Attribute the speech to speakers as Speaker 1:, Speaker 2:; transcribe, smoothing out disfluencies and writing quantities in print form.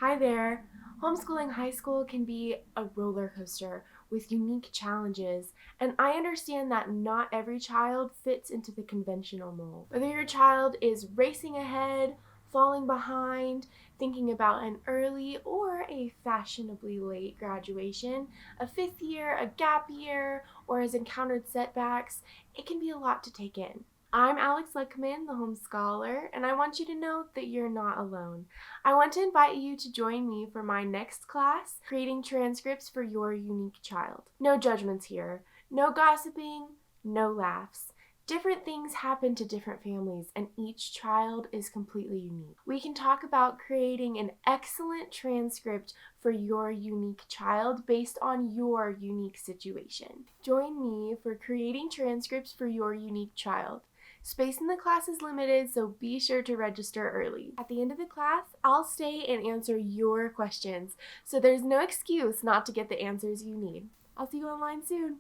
Speaker 1: Hi there. Homeschooling high school can be a roller coaster with unique challenges, and I understand that not every child fits into the conventional mold. Whether your child is racing ahead, falling behind, thinking about an early or a fashionably late graduation, a fifth year, a gap year, or has encountered setbacks, it can be a lot to take in. I'm Alex Leckman, the home scholar, and I want you to know that you're not alone. I want to invite you to join me for my next class, Creating Transcripts for Your Unique Child. No judgments here, no gossiping, no laughs. Different things happen to different families, and each child is completely unique. We can talk about creating an excellent transcript for your unique child based on your unique situation. Join me for Creating Transcripts for Your Unique Child. Space in the class is limited, so be sure to register early. At the end of the class, I'll stay and answer your questions, so there's no excuse not to get the answers you need. I'll see you online soon.